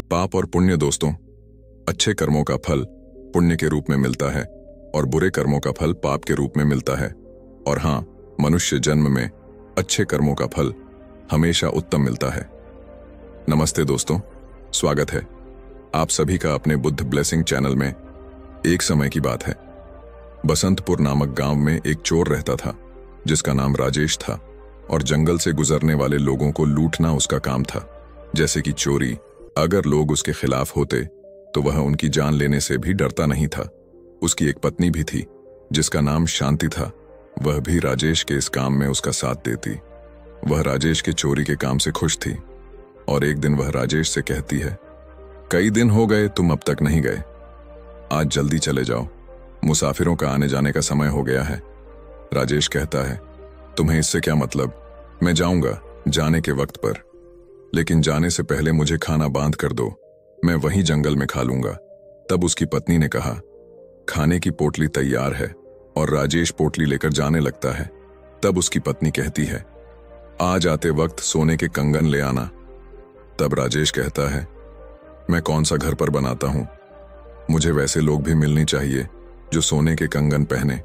पाप और पुण्य दोस्तों, अच्छे कर्मों का फल पुण्य के रूप में मिलता है और बुरे कर्मों का फल पाप के रूप में मिलता है। और हाँ, मनुष्य जन्म में अच्छे कर्मों का फल हमेशा उत्तम मिलता है। नमस्ते दोस्तों, स्वागत है आप सभी का अपने बुद्ध ब्लेसिंग चैनल में। एक समय की बात है, बसंतपुर नामक गांव में एक चोर रहता था जिसका नाम राजेश था और जंगल से गुजरने वाले लोगों को लूटना उसका काम था। जैसे कि चोरी, अगर लोग उसके खिलाफ होते तो वह उनकी जान लेने से भी डरता नहीं था। उसकी एक पत्नी भी थी जिसका नाम शांति था। वह भी राजेश के इस काम में उसका साथ देती। वह राजेश के चोरी के काम से खुश थी और एक दिन वह राजेश से कहती है, कई दिन हो गए तुम अब तक नहीं गए, आज जल्दी चले जाओ, मुसाफिरों का आने जाने का समय हो गया है। राजेश कहता है, तुम्हें इससे क्या मतलब, मैं जाऊंगा जाने के वक्त पर, लेकिन जाने से पहले मुझे खाना बांध कर दो, मैं वहीं जंगल में खा लूंगा। तब उसकी पत्नी ने कहा, खाने की पोटली तैयार है, और राजेश पोटली लेकर जाने लगता है। तब उसकी पत्नी कहती है, आज आते वक्त सोने के कंगन ले आना। तब राजेश कहता है, मैं कौन सा घर पर बनाता हूं, मुझे वैसे लोग भी मिलने चाहिए जो सोने के कंगन पहने।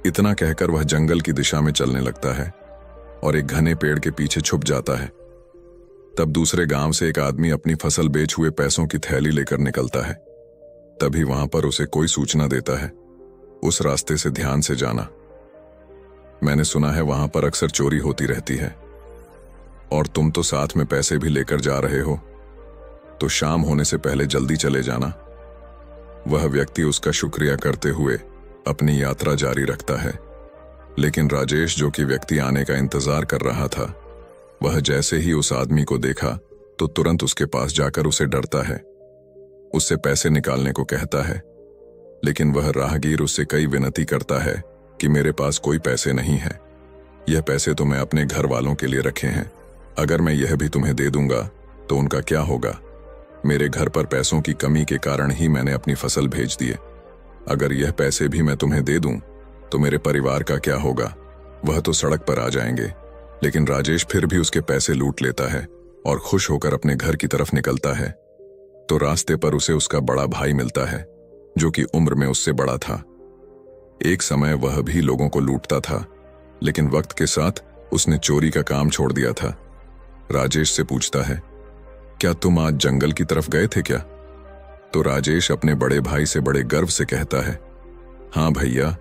इतना कहकर वह जंगल की दिशा में चलने लगता है और एक घने पेड़ के पीछे छुप जाता है। तब दूसरे गांव से एक आदमी अपनी फसल बेच हुए पैसों की थैली लेकर निकलता है। तभी वहां पर उसे कोई सूचना देता है, उस रास्ते से ध्यान से जाना, मैंने सुना है वहां पर अक्सर चोरी होती रहती है, और तुम तो साथ में पैसे भी लेकर जा रहे हो, तो शाम होने से पहले जल्दी चले जाना। वह व्यक्ति उसका शुक्रिया करते हुए अपनी यात्रा जारी रखता है। लेकिन राजेश, जो कि व्यक्ति आने का इंतजार कर रहा था, वह जैसे ही उस आदमी को देखा तो तुरंत उसके पास जाकर उसे डरता है, उससे पैसे निकालने को कहता है। लेकिन वह राहगीर उससे कई विनती करता है कि मेरे पास कोई पैसे नहीं है, यह पैसे तो मैं अपने घर वालों के लिए रखे हैं, अगर मैं यह भी तुम्हें दे दूंगा तो उनका क्या होगा, मेरे घर पर पैसों की कमी के कारण ही मैंने अपनी फसल भेज दी है, अगर यह पैसे भी मैं तुम्हें दे दूं तो मेरे परिवार का क्या होगा, वह तो सड़क पर आ जाएंगे। लेकिन राजेश फिर भी उसके पैसे लूट लेता है और खुश होकर अपने घर की तरफ निकलता है। तो रास्ते पर उसे उसका बड़ा भाई मिलता है जो कि उम्र में उससे बड़ा था। एक समय वह भी लोगों को लूटता था, लेकिन वक्त के साथ उसने चोरी का काम छोड़ दिया था। राजेश से पूछता है, क्या तुम आज जंगल की तरफ गए थे क्या? तो राजेश अपने बड़े भाई से बड़े गर्व से कहता है, हाँ भैया,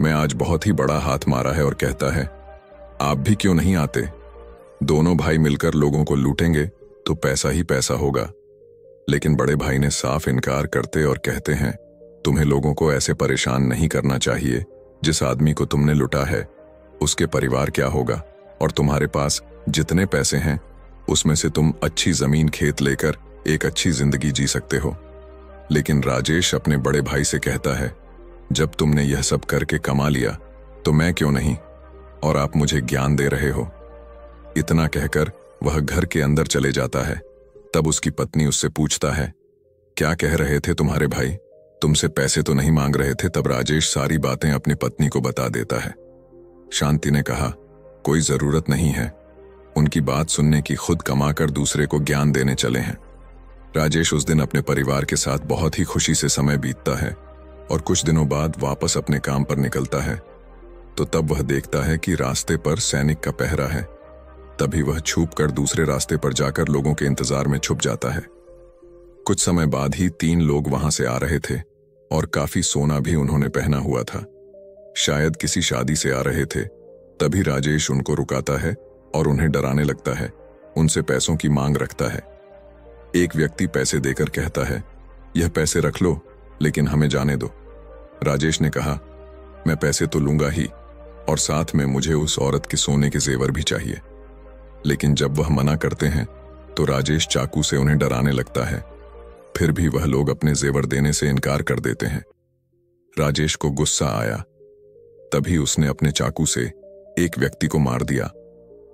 मैं आज बहुत ही बड़ा हाथ मारा है, और कहता है, आप भी क्यों नहीं आते, दोनों भाई मिलकर लोगों को लूटेंगे तो पैसा ही पैसा होगा। लेकिन बड़े भाई ने साफ इनकार करते और कहते हैं, तुम्हें लोगों को ऐसे परेशान नहीं करना चाहिए, जिस आदमी को तुमने लुटा है उसके परिवार क्या होगा, और तुम्हारे पास जितने पैसे हैं उसमें से तुम अच्छी जमीन खेत लेकर एक अच्छी जिंदगी जी सकते हो। लेकिन राजेश अपने बड़े भाई से कहता है, जब तुमने यह सब करके कमा लिया तो मैं क्यों नहीं, और आप मुझे ज्ञान दे रहे हो। इतना कहकर वह घर के अंदर चले जाता है। तब उसकी पत्नी उससे पूछता है, क्या कह रहे थे तुम्हारे भाई, तुमसे पैसे तो नहीं मांग रहे थे? तब राजेश सारी बातें अपनी पत्नी को बता देता है। शांति ने कहा, कोई जरूरत नहीं है, उनकी बात सुनने की, खुद कमाकर दूसरे को ज्ञान देने चले हैं। राजेश उस दिन अपने परिवार के साथ बहुत ही खुशी से समय बीतता है और कुछ दिनों बाद वापस अपने काम पर निकलता है। तो तब वह देखता है कि रास्ते पर सैनिक का पहरा है। तभी वह छुपकर दूसरे रास्ते पर जाकर लोगों के इंतजार में छुप जाता है। कुछ समय बाद ही 3 लोग वहां से आ रहे थे और काफी सोना भी उन्होंने पहना हुआ था, शायद किसी शादी से आ रहे थे। तभी राजेश उनको रुकाता है और उन्हें डराने लगता है, उनसे पैसों की मांग रखता है। एक व्यक्ति पैसे देकर कहता है, यह पैसे रख लो, लेकिन हमें जाने दो। राजेश ने कहा, मैं पैसे तो लूंगा ही, और साथ में मुझे उस औरत के सोने के जेवर भी चाहिए। लेकिन जब वह मना करते हैं तो राजेश चाकू से उन्हें डराने लगता है। फिर भी वह लोग अपने जेवर देने से इनकार कर देते हैं। राजेश को गुस्सा आया, तभी उसने अपने चाकू से एक व्यक्ति को मार दिया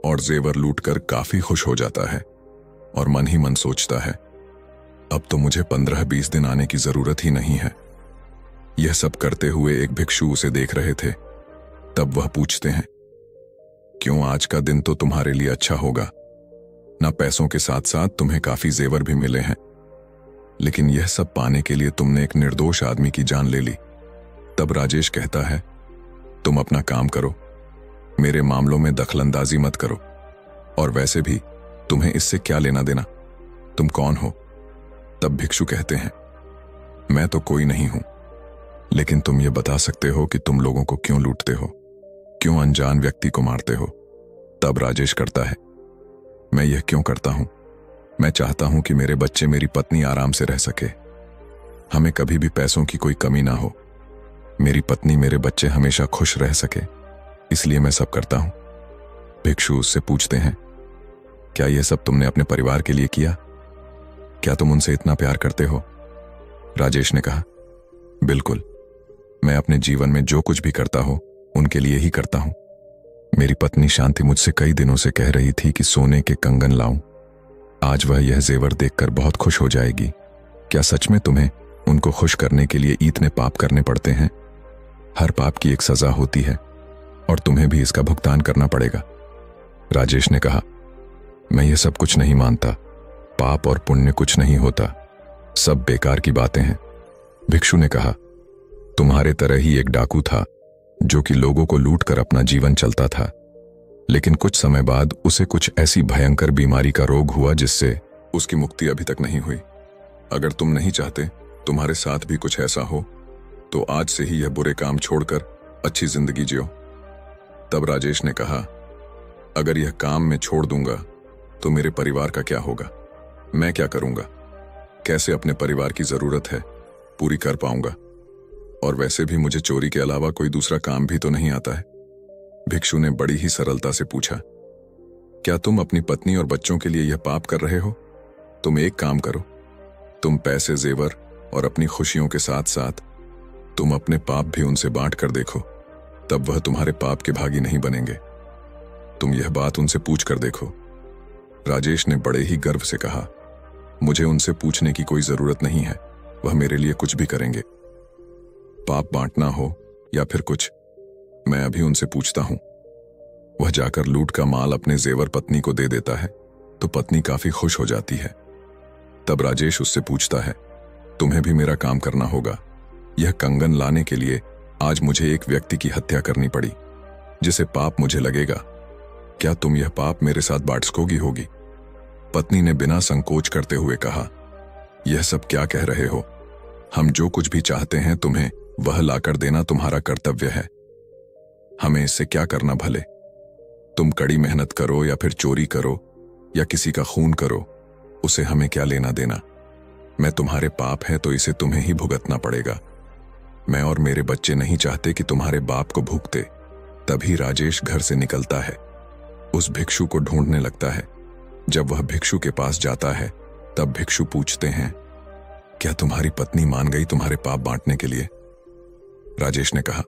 और जेवर लूटकर काफी खुश हो जाता है और मन ही मन सोचता है, अब तो मुझे 15-20 दिन आने की जरूरत ही नहीं है। यह सब करते हुए एक भिक्षु उसे देख रहे थे। तब वह पूछते हैं, क्यों, आज का दिन तो तुम्हारे लिए अच्छा होगा। ना पैसों के साथ साथ तुम्हें काफी जेवर भी मिले हैं, लेकिन यह सब पाने के लिए तुमने एक निर्दोष आदमी की जान ले ली। तब राजेश कहता है, तुम अपना काम करो, मेरे मामलों में दखलंदाजी मत करो, और वैसे भी तुम्हें इससे क्या लेना देना, तुम कौन हो? तब भिक्षु कहते हैं, मैं तो कोई नहीं हूं, लेकिन तुम ये बता सकते हो कि तुम लोगों को क्यों लूटते हो, क्यों अनजान व्यक्ति को मारते हो? तब राजेश करता है, मैं यह क्यों करता हूं? मैं चाहता हूं कि मेरे बच्चे, मेरी पत्नी आराम से रह सके, हमें कभी भी पैसों की कोई कमी ना हो, मेरी पत्नी, मेरे बच्चे हमेशा खुश रह सके, इसलिए मैं सब करता हूं। भिक्षु उससे पूछते हैं, क्या यह सब तुमने अपने परिवार के लिए किया? क्या तुम उनसे इतना प्यार करते हो? राजेश ने कहा, बिल्कुल, मैं अपने जीवन में जो कुछ भी करता हूं उनके लिए ही करता हूं। मेरी पत्नी शांति मुझसे कई दिनों से कह रही थी कि सोने के कंगन लाऊं। आज वह यह जेवर देखकर बहुत खुश हो जाएगी। क्या सच में तुम्हें उनको खुश करने के लिए इतने पाप करने पड़ते हैं? हर पाप की एक सजा होती है और तुम्हें भी इसका भुगतान करना पड़ेगा। राजेश ने कहा, मैं ये सब कुछ नहीं मानता, पाप और पुण्य कुछ नहीं होता, सब बेकार की बातें हैं। भिक्षु ने कहा, तुम्हारे तरह ही एक डाकू था जो कि लोगों को लूट कर अपना जीवन चलता था, लेकिन कुछ समय बाद उसे कुछ ऐसी भयंकर बीमारी का रोग हुआ जिससे उसकी मुक्ति अभी तक नहीं हुई। अगर तुम नहीं चाहते तुम्हारे साथ भी कुछ ऐसा हो तो आज से ही यह बुरे काम छोड़कर अच्छी जिंदगी जियो। तब राजेश ने कहा, अगर यह काम मैं छोड़ दूंगा तो मेरे परिवार का क्या होगा? मैं क्या करूंगा? कैसे अपने परिवार की जरूरत है पूरी कर पाऊंगा? और वैसे भी मुझे चोरी के अलावा कोई दूसरा काम भी तो नहीं आता है। भिक्षु ने बड़ी ही सरलता से पूछा, क्या तुम अपनी पत्नी और बच्चों के लिए यह पाप कर रहे हो? तुम एक काम करो, तुम पैसे, जेवर और अपनी खुशियों के साथ साथ तुम अपने पाप भी उनसे बांट कर देखो, तब वह तुम्हारे पाप के भागी नहीं बनेंगे। तुम यह बात उनसे पूछ कर देखो। राजेश ने बड़े ही गर्व से कहा, मुझे उनसे पूछने की कोई जरूरत नहीं है, वह मेरे लिए कुछ भी करेंगे। पाप बांटना हो या फिर कुछ, मैं अभी उनसे पूछता हूं। वह जाकर लूट का माल अपने जेवर पत्नी को दे देता है तो पत्नी काफी खुश हो जाती है। तब राजेश उससे पूछता है, तुम्हें भी मेरा काम करना होगा। यह कंगन लाने के लिए आज मुझे एक व्यक्ति की हत्या करनी पड़ी, जिसे पाप मुझे लगेगा। क्या तुम यह पाप मेरे साथ बांट सकोगी? होगी? पत्नी ने बिना संकोच करते हुए कहा, यह सब क्या कह रहे हो? हम जो कुछ भी चाहते हैं तुम्हें वह लाकर देना तुम्हारा कर्तव्य है, हमें इससे क्या करना भले? तुम कड़ी मेहनत करो या फिर चोरी करो या किसी का खून करो, उसे हमें क्या लेना देना? मैं तुम्हारे पाप है तो इसे तुम्हें ही भुगतना पड़ेगा। मैं और मेरे बच्चे नहीं चाहते कि तुम्हारे बाप को भुगते। तभी राजेश घर से निकलता है, उस भिक्षु को ढूंढने लगता है। जब वह भिक्षु के पास जाता है तब भिक्षु पूछते हैं, क्या तुम्हारी पत्नी मान गई तुम्हारे पाप बांटने के लिए? राजेश ने कहा,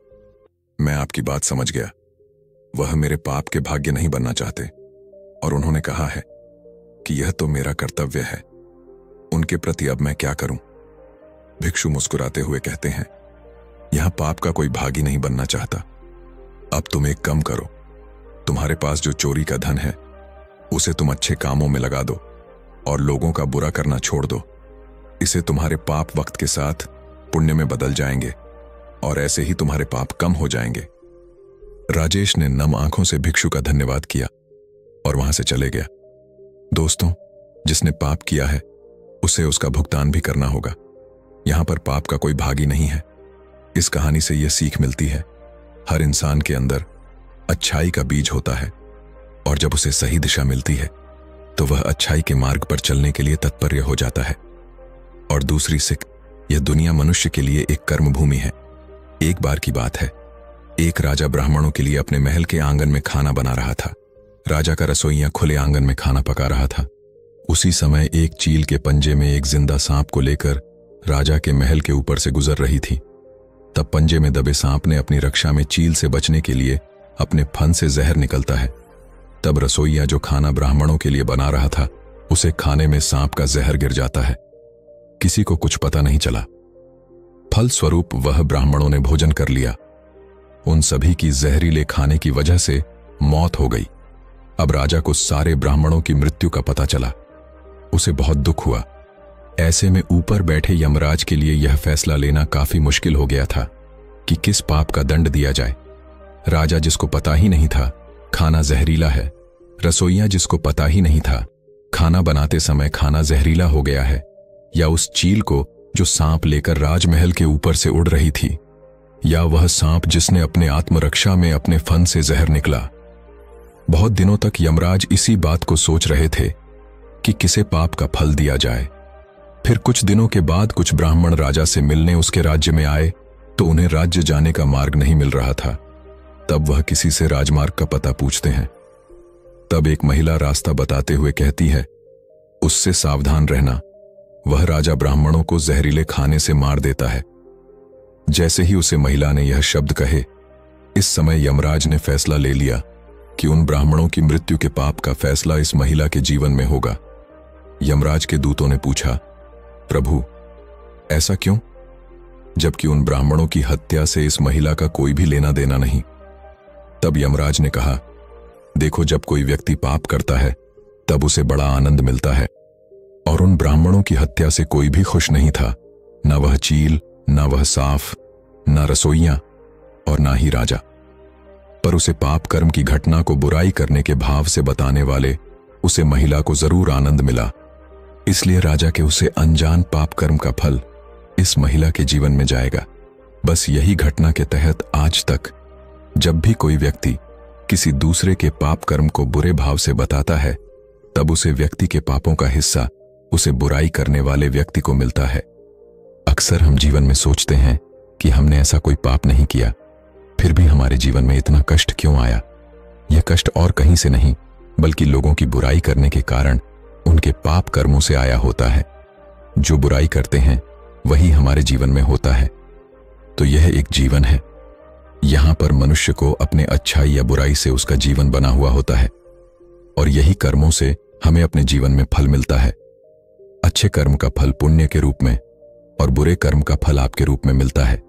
मैं आपकी बात समझ गया, वह मेरे पाप के भाग्य नहीं बनना चाहते और उन्होंने कहा है कि यह तो मेरा कर्तव्य है, उनके प्रति अब मैं क्या करूं? भिक्षु मुस्कुराते हुए कहते हैं, यहां पाप का कोई भागी नहीं बनना चाहता। अब तुम एक कम करो, तुम्हारे पास जो चोरी का धन है उसे तुम अच्छे कामों में लगा दो और लोगों का बुरा करना छोड़ दो। इसे तुम्हारे पाप वक्त के साथ पुण्य में बदल जाएंगे और ऐसे ही तुम्हारे पाप कम हो जाएंगे। राजेश ने नम आंखों से भिक्षु का धन्यवाद किया और वहां से चले गया। दोस्तों, जिसने पाप किया है उसे उसका भुगतान भी करना होगा। यहां पर पाप का कोई भागी नहीं है। इस कहानी से यह सीख मिलती है, हर इंसान के अंदर अच्छाई का बीज होता है और जब उसे सही दिशा मिलती है तो वह अच्छाई के मार्ग पर चलने के लिए तत्पर हो जाता है। और दूसरी सीख, यह दुनिया मनुष्य के लिए एक कर्म भूमि है। एक बार की बात है, एक राजा ब्राह्मणों के लिए अपने महल के आंगन में खाना बना रहा था। राजा का रसोइया खुले आंगन में खाना पका रहा था। उसी समय एक चील के पंजे में एक जिंदा सांप को लेकर राजा के महल के ऊपर से गुजर रही थी। तब पंजे में दबे सांप ने अपनी रक्षा में चील से बचने के लिए अपने फन से जहर निकलता है। तब रसोइया जो खाना ब्राह्मणों के लिए बना रहा था उसे खाने में सांप का जहर गिर जाता है। किसी को कुछ पता नहीं चला। फलस्वरूप वह ब्राह्मणों ने भोजन कर लिया। उन सभी की जहरीले खाने की वजह से मौत हो गई। अब राजा को सारे ब्राह्मणों की मृत्यु का पता चला। उसे बहुत दुख हुआ। ऐसे में ऊपर बैठे यमराज के लिए यह फैसला लेना काफी मुश्किल हो गया था कि किस पाप का दंड दिया जाए। राजा जिसको पता ही नहीं था खाना जहरीला है, रसोइया जिसको पता ही नहीं था खाना बनाते समय खाना जहरीला हो गया है, या उस चील को जो सांप लेकर राजमहल के ऊपर से उड़ रही थी, या वह सांप जिसने अपने आत्मरक्षा में अपने फन से जहर निकला। बहुत दिनों तक यमराज इसी बात को सोच रहे थे कि किसे पाप का फल दिया जाए। फिर कुछ दिनों के बाद कुछ ब्राह्मण राजा से मिलने उसके राज्य में आए तो उन्हें राज्य जाने का मार्ग नहीं मिल रहा था। तब वह किसी से राजमार्ग का पता पूछते हैं। तब एक महिला रास्ता बताते हुए कहती है, उससे सावधान रहना, वह राजा ब्राह्मणों को जहरीले खाने से मार देता है। जैसे ही उसे महिला ने यह शब्द कहे, इस समय यमराज ने फैसला ले लिया कि उन ब्राह्मणों की मृत्यु के पाप का फैसला इस महिला के जीवन में होगा। यमराज के दूतों ने पूछा, प्रभु ऐसा क्यों, जबकि उन ब्राह्मणों की हत्या से इस महिला का कोई भी लेना देना नहीं। तब यमराज ने कहा, देखो, जब कोई व्यक्ति पाप करता है तब उसे बड़ा आनंद मिलता है, और उन ब्राह्मणों की हत्या से कोई भी खुश नहीं था, न वह चील, न वह साफ, न रसोइया और ना ही राजा। पर उसे पाप कर्म की घटना को बुराई करने के भाव से बताने वाले उसे महिला को जरूर आनंद मिला। इसलिए राजा के उसे अनजान पाप कर्म का फल इस महिला के जीवन में जाएगा। बस यही घटना के तहत आज तक जब भी कोई व्यक्ति किसी दूसरे के पाप कर्म को बुरे भाव से बताता है, तब उसे व्यक्ति के पापों का हिस्सा उसे बुराई करने वाले व्यक्ति को मिलता है। अक्सर हम जीवन में सोचते हैं कि हमने ऐसा कोई पाप नहीं किया, फिर भी हमारे जीवन में इतना कष्ट क्यों आया। यह कष्ट और कहीं से नहीं बल्कि लोगों की बुराई करने के कारण उनके पाप कर्मों से आया होता है। जो बुराई करते हैं वही हमारे जीवन में होता है। तो यह एक जीवन है, यहां पर मनुष्य को अपने अच्छाई या बुराई से उसका जीवन बना हुआ होता है, और यही कर्मों से हमें अपने जीवन में फल मिलता है। अच्छे कर्म का फल पुण्य के रूप में और बुरे कर्म का फल आपके रूप में मिलता है।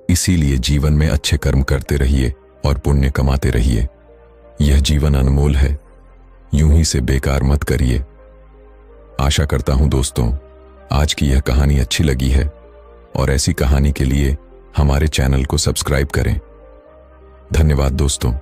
इसीलिए जीवन में अच्छे कर्म करते रहिए और पुण्य कमाते रहिए। यह जीवन अनमोल है, यूं ही से बेकार मत करिए। आशा करता हूं दोस्तों आज की यह कहानी अच्छी लगी है, और ऐसी कहानी के लिए हमारे चैनल को सब्सक्राइब करें। धन्यवाद दोस्तों।